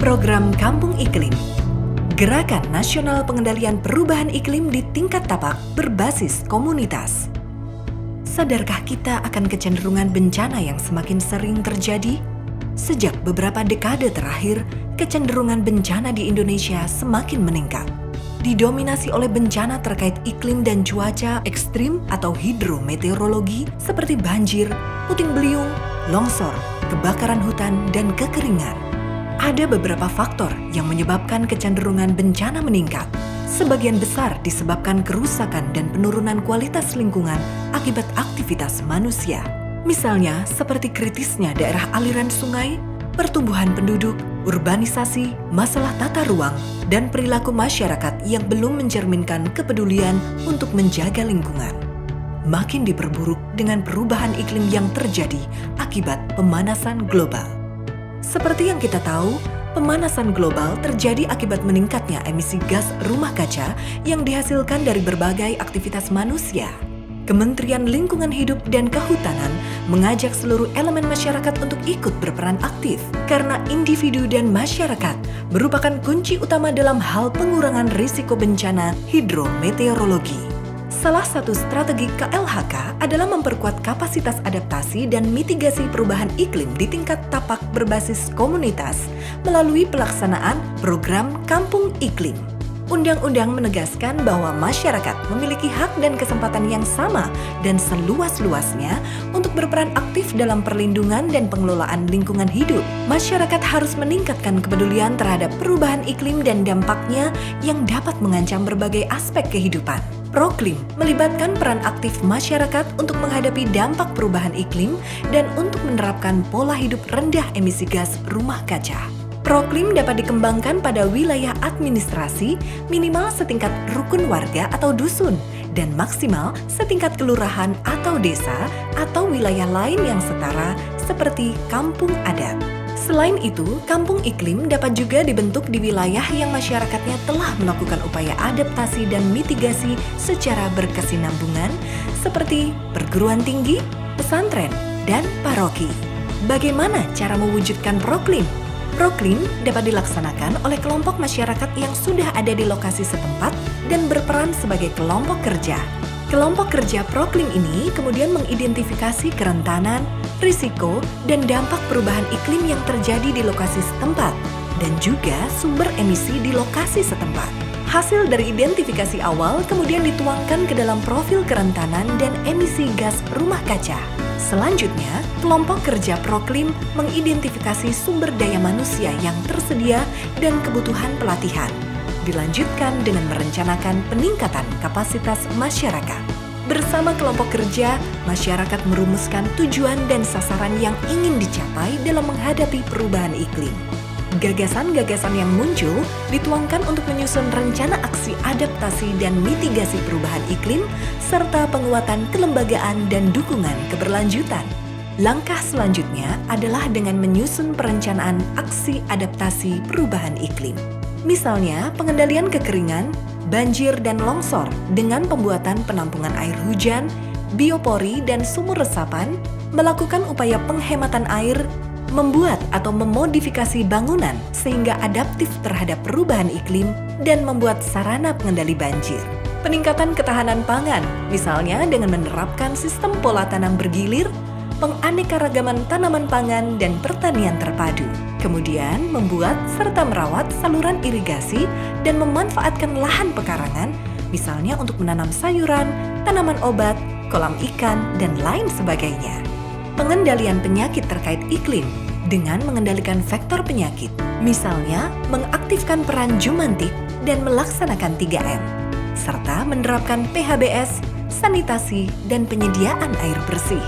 Program Kampung Iklim, Gerakan Nasional Pengendalian Perubahan Iklim di tingkat tapak berbasis komunitas. Sadarkah kita akan kecenderungan bencana yang semakin sering terjadi? Sejak beberapa dekade terakhir, kecenderungan bencana di Indonesia semakin meningkat. Didominasi oleh bencana terkait iklim dan cuaca ekstrim atau hidrometeorologi seperti banjir, puting beliung, longsor, kebakaran hutan, dan kekeringan. Ada beberapa faktor yang menyebabkan kecenderungan bencana meningkat. Sebagian besar disebabkan kerusakan dan penurunan kualitas lingkungan akibat aktivitas manusia. Misalnya seperti kritisnya daerah aliran sungai, pertumbuhan penduduk, urbanisasi, masalah tata ruang, dan perilaku masyarakat yang belum mencerminkan kepedulian untuk menjaga lingkungan. Makin diperburuk dengan perubahan iklim yang terjadi akibat pemanasan global. Seperti yang kita tahu, pemanasan global terjadi akibat meningkatnya emisi gas rumah kaca yang dihasilkan dari berbagai aktivitas manusia. Kementerian Lingkungan Hidup dan Kehutanan mengajak seluruh elemen masyarakat untuk ikut berperan aktif karena individu dan masyarakat merupakan kunci utama dalam hal pengurangan risiko bencana hidrometeorologi. Salah satu strategi KLHK adalah memperkuat kapasitas adaptasi dan mitigasi perubahan iklim di tingkat tapak berbasis komunitas melalui pelaksanaan program Kampung Iklim. Undang-undang menegaskan bahwa masyarakat memiliki hak dan kesempatan yang sama dan seluas-luasnya untuk berperan aktif dalam perlindungan dan pengelolaan lingkungan hidup. Masyarakat harus meningkatkan kepedulian terhadap perubahan iklim dan dampaknya yang dapat mengancam berbagai aspek kehidupan. Proklim melibatkan peran aktif masyarakat untuk menghadapi dampak perubahan iklim dan untuk menerapkan pola hidup rendah emisi gas rumah kaca. Proklim dapat dikembangkan pada wilayah administrasi minimal setingkat rukun warga atau dusun dan maksimal setingkat kelurahan atau desa atau wilayah lain yang setara seperti kampung adat. Selain itu, kampung iklim dapat juga dibentuk di wilayah yang masyarakatnya telah melakukan upaya adaptasi dan mitigasi secara berkesinambungan seperti perguruan tinggi, pesantren, dan paroki. Bagaimana cara mewujudkan proklim? Proklim dapat dilaksanakan oleh kelompok masyarakat yang sudah ada di lokasi setempat dan berperan sebagai kelompok kerja. Kelompok kerja proklim ini kemudian mengidentifikasi kerentanan, risiko, dan dampak perubahan iklim yang terjadi di lokasi setempat, dan juga sumber emisi di lokasi setempat. Hasil dari identifikasi awal kemudian dituangkan ke dalam profil kerentanan dan emisi gas rumah kaca. Selanjutnya, kelompok kerja proklim mengidentifikasi sumber daya manusia yang tersedia dan kebutuhan pelatihan. Dilanjutkan dengan merencanakan peningkatan kapasitas masyarakat. Bersama kelompok kerja, masyarakat merumuskan tujuan dan sasaran yang ingin dicapai dalam menghadapi perubahan iklim. Gagasan-gagasan yang muncul dituangkan untuk menyusun rencana aksi adaptasi dan mitigasi perubahan iklim, serta penguatan kelembagaan dan dukungan keberlanjutan. Langkah selanjutnya adalah dengan menyusun perencanaan aksi adaptasi perubahan iklim. Misalnya, pengendalian kekeringan, banjir, dan longsor dengan pembuatan penampungan air hujan, biopori, dan sumur resapan, melakukan upaya penghematan air, membuat atau memodifikasi bangunan sehingga adaptif terhadap perubahan iklim, dan membuat sarana pengendali banjir. Peningkatan ketahanan pangan, misalnya dengan menerapkan sistem pola tanam bergilir, penganekaragaman tanaman pangan, dan pertanian terpadu. Kemudian membuat serta merawat saluran irigasi dan memanfaatkan lahan pekarangan, misalnya untuk menanam sayuran, tanaman obat, kolam ikan, dan lain sebagainya. Pengendalian penyakit terkait iklim dengan mengendalikan faktor penyakit, misalnya mengaktifkan peran jumantik dan melaksanakan 3M, serta menerapkan PHBS, sanitasi, dan penyediaan air bersih.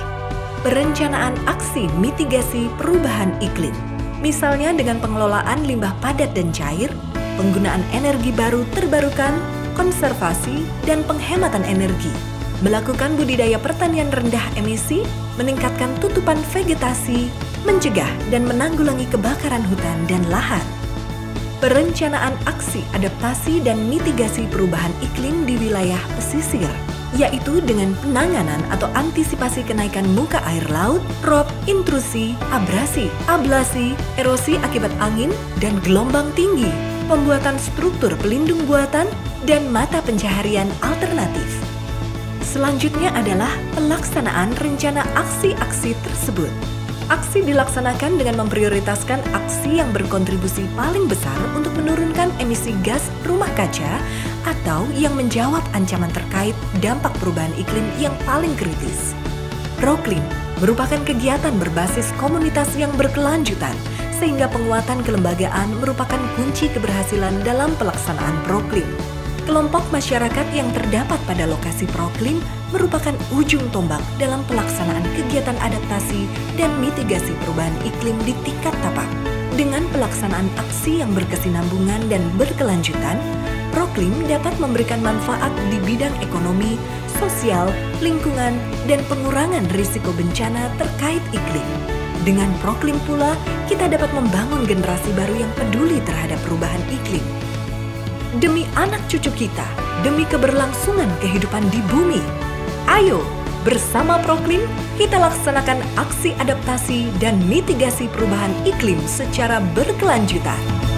Perencanaan aksi mitigasi perubahan iklim, misalnya dengan pengelolaan limbah padat dan cair, penggunaan energi baru terbarukan, konservasi, dan penghematan energi, melakukan budidaya pertanian rendah emisi, meningkatkan tutupan vegetasi, mencegah dan menanggulangi kebakaran hutan dan lahan. Perencanaan aksi adaptasi dan mitigasi perubahan iklim di wilayah pesisir, yaitu dengan penanganan atau antisipasi kenaikan muka air laut, rob, intrusi, abrasi, ablasi, erosi akibat angin dan gelombang tinggi, pembuatan struktur pelindung buatan, dan mata pencaharian alternatif. Selanjutnya adalah pelaksanaan rencana aksi-aksi tersebut. Aksi dilaksanakan dengan memprioritaskan aksi yang berkontribusi paling besar untuk menurunkan emisi gas rumah kaca atau yang menjawab ancaman terkait dampak perubahan iklim yang paling kritis. Proklim merupakan kegiatan berbasis komunitas yang berkelanjutan, sehingga penguatan kelembagaan merupakan kunci keberhasilan dalam pelaksanaan Proklim. Kelompok masyarakat yang terdapat pada lokasi Proklim merupakan ujung tombak dalam pelaksanaan kegiatan adaptasi dan mitigasi perubahan iklim di tingkat tapak. Dengan pelaksanaan aksi yang berkesinambungan dan berkelanjutan, Proklim dapat memberikan manfaat di bidang ekonomi, sosial, lingkungan, dan pengurangan risiko bencana terkait iklim. Dengan Proklim pula, kita dapat membangun generasi baru yang peduli terhadap perubahan iklim. Demi anak cucu kita, demi keberlangsungan kehidupan di bumi. Ayo, bersama Proklim, kita laksanakan aksi adaptasi dan mitigasi perubahan iklim secara berkelanjutan.